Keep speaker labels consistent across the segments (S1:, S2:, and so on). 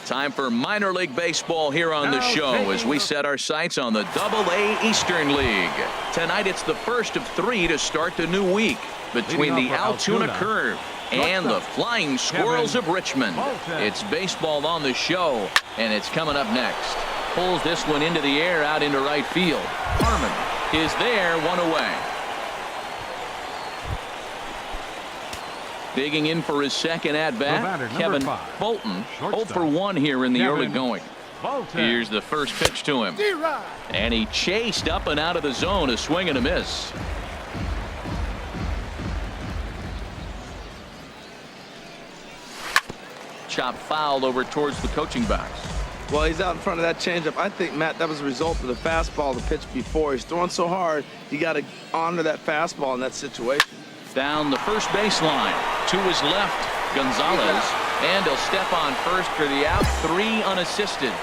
S1: Time for minor league baseball here on the show as we set our sights on the AA Eastern League. Tonight it's the first of 3 to start the new week between the Altoona Curve and the Flying Squirrels of Richmond. It's baseball on the show, and it's coming up next. Pulls this one into the air out into right field. Harmon is there, one away. Digging in for his second at-bat, Kevin Bolton, 0 for 1 here in the early going. Here's the first pitch to him. And he chased up and out of the zone, a swing and a miss. Chop foul over towards the coaching box.
S2: Well, he's out in front of that changeup. I think, Matt, that was a result of the fastball, the pitch before. He's throwing so hard, you got to honor that fastball in that situation.
S1: Down the first baseline. To his left, Gonzalez. And he'll step on first for the out. 3 unassisted.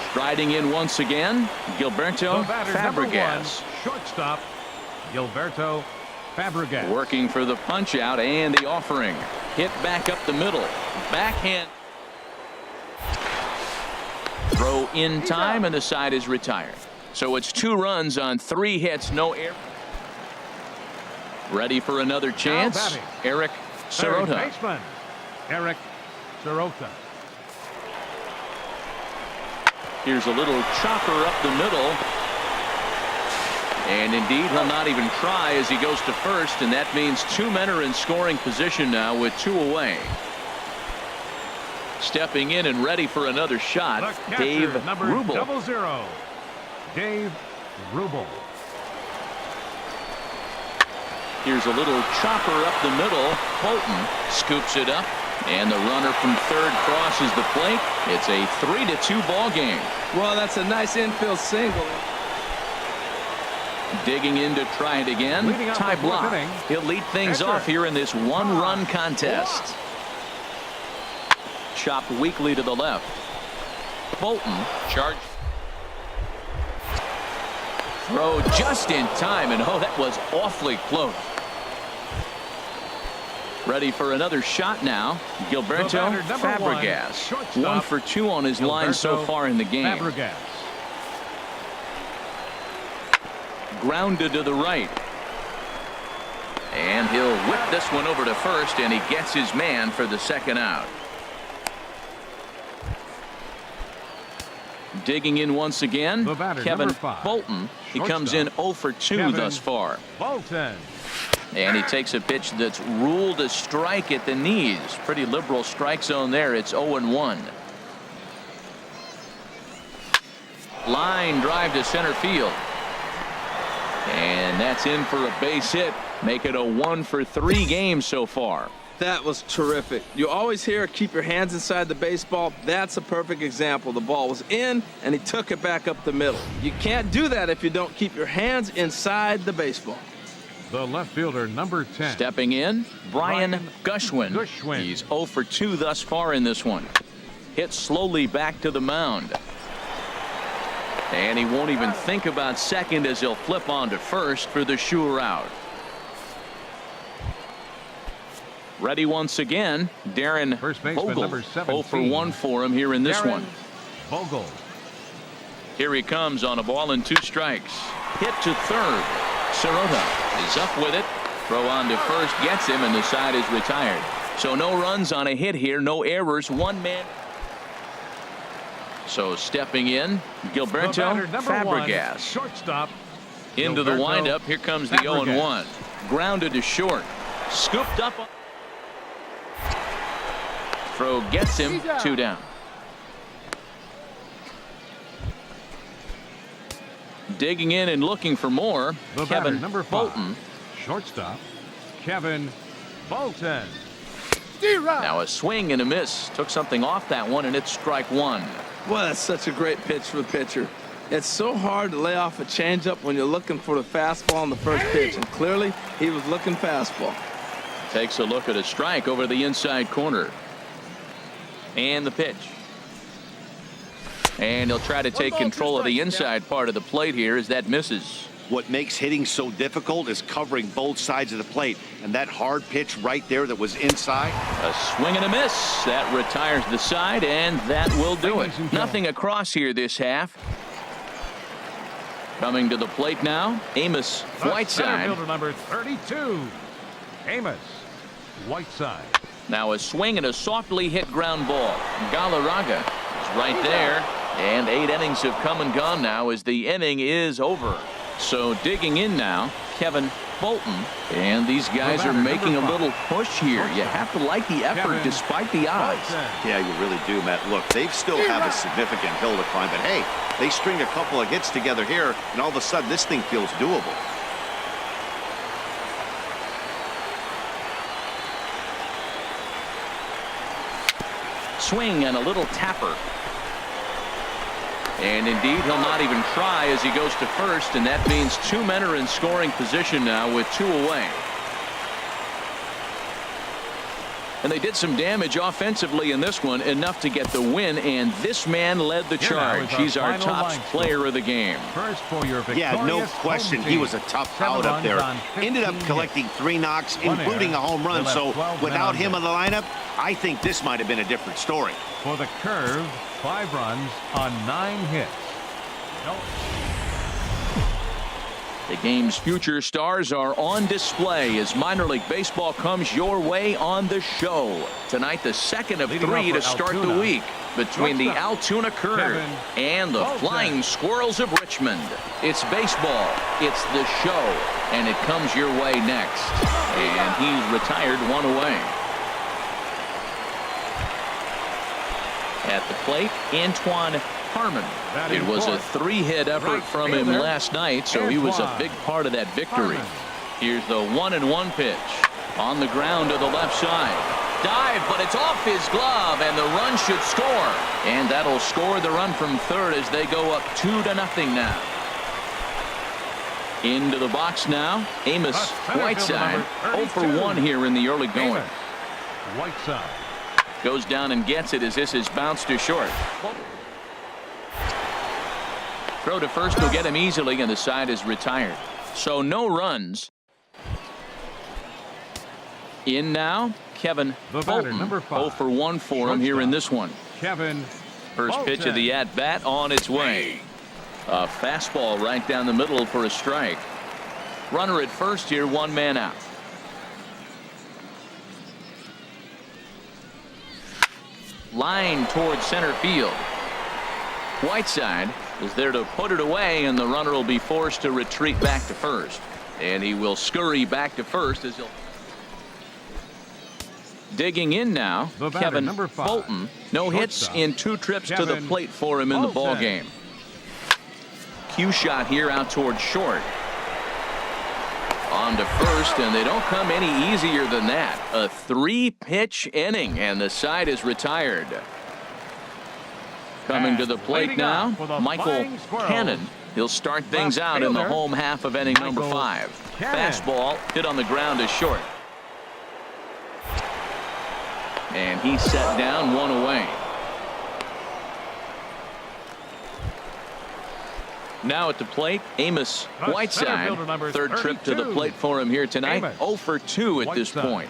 S1: Striding in once again, Gilberto Fabregas.
S3: Shortstop, Gilberto Fabregas.
S1: Working for the punch out and the offering. Hit back up the middle. Backhand. Throw in time, and the side is retired. So it's 2 runs on 3 hits, no error. Ready for another chance. Eric Sirota.
S3: Eric Sirota.
S1: Here's a little chopper up the middle. And indeed, he'll not even try as he goes to first, and that means 2 men are in scoring position now with 2 away. Stepping in and ready for another shot, Dave Rubel.
S3: 0-0. Dave Rubel.
S1: Here's a little chopper up the middle. Bolton scoops it up, and the runner from third crosses the plate. It's a 3-2 ball game.
S2: Well, that's a nice infield single.
S1: Digging in to try it again. Ty Block. He'll lead things off here in this 1-run contest. Chopped weakly to the left. Bolton charged. Throw just in time, and oh, that was awfully close. Ready for another shot now. Gilberto Fabregas. 1 for 2 on his line so far in the game.
S3: Fabregas.
S1: Grounded to the right. And he'll whip this one over to first, and he gets his man for the second out. Digging in once again, Kevin Bolton. He comes in 0 for 2 thus far.
S3: Bolton.
S1: And he takes a pitch that's ruled a strike at the knees. Pretty liberal strike zone there. It's 0-1. Line drive to center field. And that's in for a base hit. Make it a 1 for 3 game so far.
S2: That was terrific. You always hear keep your hands inside the baseball. That's a perfect example. The ball was in, and he took it back up the middle. You can't do that if you don't keep your hands inside the baseball.
S3: The left fielder, number 10.
S1: Stepping in, Brian Gushwin. He's 0 for 2 thus far in this one. Hit slowly back to the mound. And he won't even think about second as he'll flip on to first for the sure out. Ready once again, Darren Vogel. 0 for 1 for him here in this one.
S3: Vogel.
S1: Here he comes on a ball and 2 strikes. Hit to third. Sirota is up with it. Throw on to first gets him, and the side is retired. So no runs on a hit here, no errors, 1 man. So stepping in, Gilberto Fabregas.
S3: Shortstop.
S1: Into the windup. Here comes the 0-1. Grounded to short. Scooped up. Throw gets him. 2 down. Digging in and looking for more. Kevin Bolton.
S3: Shortstop. Kevin Bolton.
S1: Now a swing and a miss. Took something off that one, and it's strike 1.
S2: Well, that's such a great pitch for the pitcher. It's so hard to lay off a changeup when you're looking for the fastball on the first pitch, and clearly he was looking fastball.
S1: Takes a look at a strike over the inside corner. And the pitch. And he'll try to take control of the inside part of the plate here as that misses.
S4: What makes hitting so difficult is covering both sides of the plate. And that hard pitch right there that was inside.
S1: A swing and a miss. That retires the side, and that will do it. Nothing across here this half. Coming to the plate now, Amos Whiteside.
S3: Fielder number 32, Amos Whiteside.
S1: Now a swing and a softly hit ground ball. Galarraga is right there. And 8 innings have come and gone now as the inning is over. So digging in now, Kevin Bolton. And these guys are making a little push here. You have to like the effort despite the odds.
S4: Yeah, you really do, Matt. Look, they still have a significant hill to climb. But hey, they string a couple of hits together here, and all of a sudden this thing feels doable.
S1: Swing and a little tapper. And indeed, he'll not even try as he goes to first, and that means 2 men are in scoring position now with 2 away. And they did some damage offensively in this one, enough to get the win, and this man led the charge. He's our top player of the game.
S3: First for your
S4: Yeah, no question. He was a tough out up there. Ended up collecting 3 knocks, including a home run. So without him in the lineup, I think this might have been a different story.
S3: For the Curve, 5 runs on 9 hits.
S1: The game's future stars are on display as minor league baseball comes your way on the show. Tonight, the second of 3 to start the week between the Altoona Curve and the Flying Squirrels of Richmond. It's baseball, it's the show, and it comes your way next. And he's retired 1 away. At the plate, Antoine Harmon. It was a 3-hit effort from him last night, so he was a big part of that victory. Here's the 1-1 pitch on the ground to the left side. Dive, but it's off his glove, and the run should score. And that'll score the run from third as they go up 2-0 now. Into the box now, Amos Whiteside. 0 for 1 here in the early going.
S3: Whiteside
S1: goes down and gets it as this is bounced to short. Throw to first will get him easily, and the side is retired. So no runs. In now, Kevin Bolton. 0 for 1 for him here in this one.
S3: Kevin
S1: First pitch of the at-bat on its way. A fastball right down the middle for a strike. Runner at first here, 1 man out. Line towards center field. Whiteside is there to put it away, and the runner will be forced to retreat back to first. And he will scurry back to first as he'll. Digging in now, Kevin Bolton. No hits in 2 trips to the plate for him in the ball game. Cue shot here out towards short. On to first, and they don't come any easier than that. A 3-pitch inning, and the side is retired. Coming to the plate now, Michael Cannon. He'll start things out in the home half of inning number 5. Fastball hit on the ground is short. And he's set down 1 away. Now at the plate, Amos Whiteside. 3rd trip to the plate for him here tonight. 0 for 2 at this point.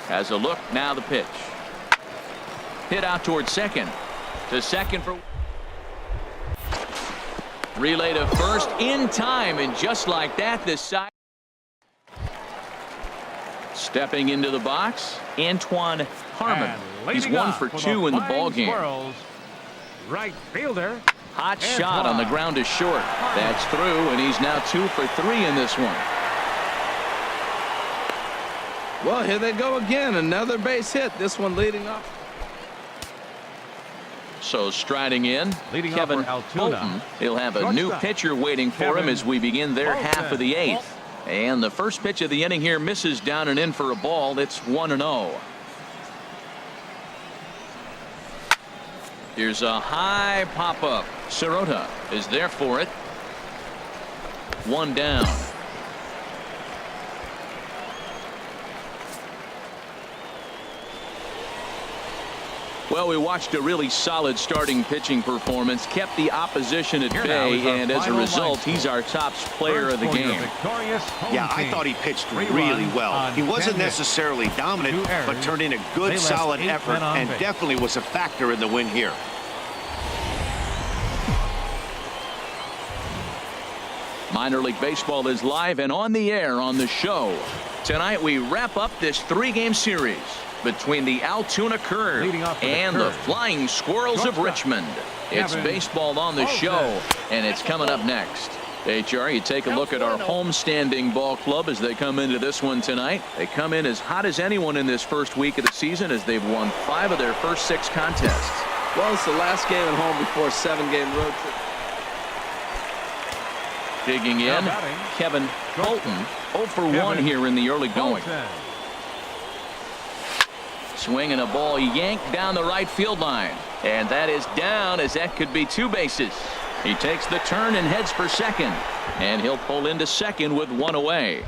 S1: Has a look, now the pitch. Hit out towards second. To second for. Relay to first in time, and just like that, this side. Stepping into the box, Antoine Harmon. He's 1 for 2 in the ball game.
S3: Right fielder.
S1: Hot shot on the ground is short. That's through, and he's now 2 for 3 in this one.
S2: Well, here they go again. Another base hit. This one leading off.
S1: So striding in, Kevin Bolton. He'll have a new pitcher waiting for him as we begin their half of the 8th. And the first pitch of the inning here misses down and in for a ball. It's 1-0. Here's a high pop-up. Sirota is there for it. 1 down. Well, we watched a really solid starting pitching performance, kept the opposition at
S3: Here now is
S1: bay,
S3: our
S1: and as a
S3: final
S1: result,
S3: line
S1: he's our top player of the game.
S3: Yeah,
S4: I thought he pitched
S3: 3
S4: really
S3: runs
S4: well.
S3: on
S4: He
S3: 10
S4: wasn't
S3: hits.
S4: necessarily dominant,
S3: 2 errors.
S4: but turned in a
S3: They
S4: good,
S3: left
S4: solid
S3: 8
S4: effort
S3: men on
S4: and
S3: base.
S4: definitely was a factor in the win here.
S1: Minor League Baseball is live and on the air on the show. Tonight we wrap up this 3-game series between the Altoona Curve
S3: Leading off for the
S1: and the
S3: Curve.
S1: Flying Squirrels of
S3: Shortstop,
S1: Richmond. It's
S3: Kevin
S1: baseball on the
S3: Bolton.
S1: show, and it's coming up next. HR, you take a look at our homestanding ball club as they come into this one tonight. They come in as hot as anyone in this first week of the season as they've won 5 of their first 6 contests.
S2: Well, it's the last game at home before a 7-game road trip.
S1: Digging
S3: Now
S1: in,
S3: batting,
S1: Kevin Bolton, 0 for 1
S3: Kevin
S1: here in the early going.
S3: Bolton.
S1: Swinging a ball yanked down the right field line. And that is down, as that could be 2 bases. He takes the turn and heads for second. And he'll pull into second with 1 away.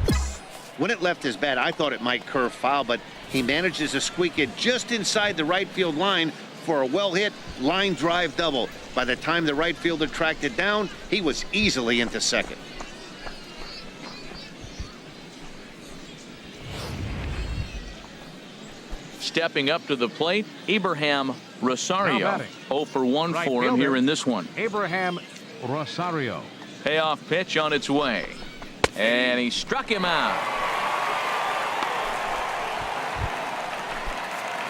S4: When it left his bat, I thought it might curve foul, but he manages to squeak it just inside the right field line for a well-hit line drive double. By the time the right fielder tracked it down, he was easily into second.
S1: Stepping up to the plate, Abraham Rosario.
S3: Now batting.
S1: 0 for 1
S3: Right
S1: for him
S3: fielder.
S1: here in this one.
S3: Abraham Rosario.
S1: Payoff pitch on its way. And he struck him out.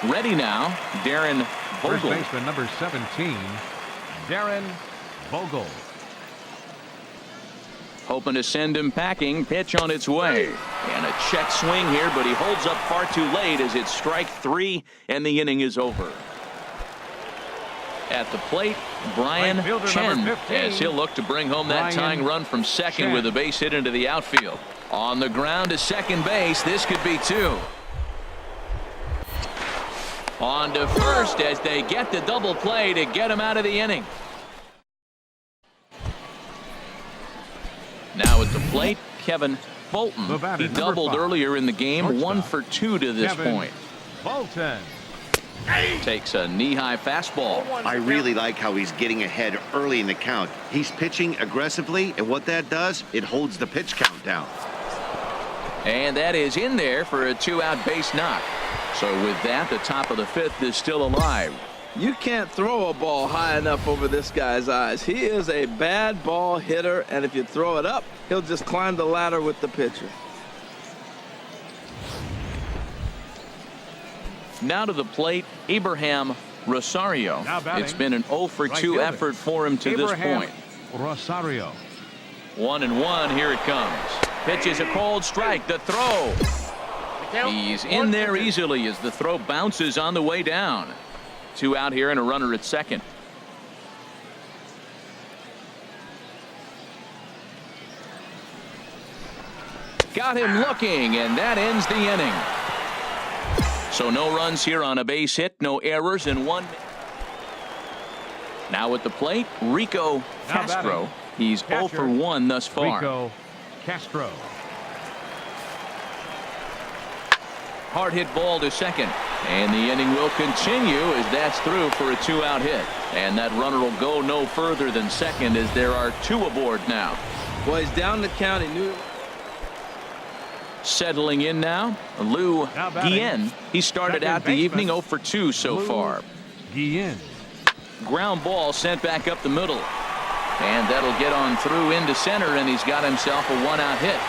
S1: Ready now, Darren
S3: First
S1: Vogel.
S3: baseman number 17, Darren Vogel.
S1: Hoping to send him packing. Pitch on its way. And a check swing here, but he holds up far too late as it's strike 3 and the inning is over. At the plate, Brian
S3: Right fielder,
S1: Chen,
S3: number 15.
S1: as he'll look to bring home that
S3: Brian
S1: tying run from second
S3: Chen.
S1: with a base hit into the outfield. On the ground to second base, this could be 2. On to first as they get the double play to get him out of the inning. Now at the plate, Kevin Bolton.
S3: The batter,
S1: He
S3: number
S1: doubled
S3: 5.
S1: earlier in the game,
S3: Shortstop,
S1: 1 for 2 to this
S3: Kevin
S1: point.
S3: Bolton.
S1: Takes a knee-high fastball.
S4: I really like how he's getting ahead early in the count. He's pitching aggressively, and what that does, it holds the pitch count down.
S1: And that is in there for a 2-out base knock. So with that, the top of the 5th is still alive.
S2: You can't throw a ball high enough over this guy's eyes. He is a bad ball hitter, and if you throw it up, he'll just climb the ladder with the pitcher.
S1: Now to the plate, Abraham Rosario.
S3: Now batting,
S1: It's been an 0 for 2
S3: right fielder,
S1: effort for him to
S3: Abraham
S1: this point.
S3: Rosario.
S1: 1-1, here it comes. Pitches a cold strike, the throw. He's in there easily as the throw bounces on the way down. 2 out here and a runner at second. Got him looking, and that ends the inning. So no runs here on a base hit, no errors, and 1. Now at the plate, Rico
S3: Now
S1: Castro.
S3: batting,
S1: He's 0 for 1 thus far.
S3: Rico Castro.
S1: Hard hit ball to second. And the inning will continue as that's through for a 2-out hit. And that runner will go no further than second as there are 2 aboard now.
S2: Well, he's down the count. He knew.
S1: Settling in now, Lou
S3: Now batting,
S1: Guillen. He started
S3: second
S1: out the
S3: baseman,
S1: evening 0 for 2 so
S3: Lou
S1: far.
S3: Guillen.
S1: Ground ball sent back up the middle. And that'll get on through into center, and he's got himself a 1-out hit.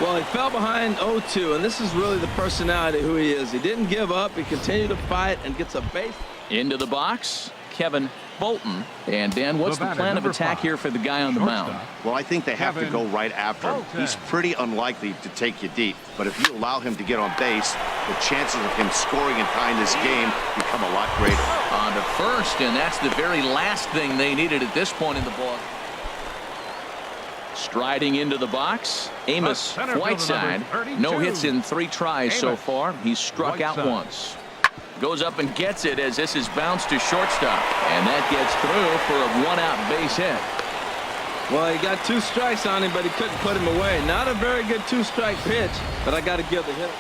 S2: Well, he fell behind 0-2, and this is really the personality who he is. He didn't give up. He continued to fight and gets a base.
S1: Into the box, Kevin Bolton. And Dan, what's the
S3: batter,
S1: plan of
S3: number
S1: attack
S3: 5,
S1: here for the guy on the mound?
S3: shortstop,
S4: Well, I think they have to
S3: Kevin
S4: go right after him.
S3: Bolton.
S4: He's pretty unlikely to take you deep, but if you allow him to get on base, the chances of him scoring and tying this game become a lot greater.
S1: On to first, and that's the very last thing they needed at this point in the ball. Striding into the box, Amos
S3: center fielder,
S1: Whiteside.
S3: number 32.
S1: No hits in 3 tries so
S3: Amos
S1: far. He's struck out
S3: Whiteside.
S1: once. Goes up and gets it as this is bounced to shortstop. And that gets through for a 1-out base hit.
S2: Well, he got 2 strikes on him, but he couldn't put him away. Not a very good 2-strike pitch, but I got to give the hitter.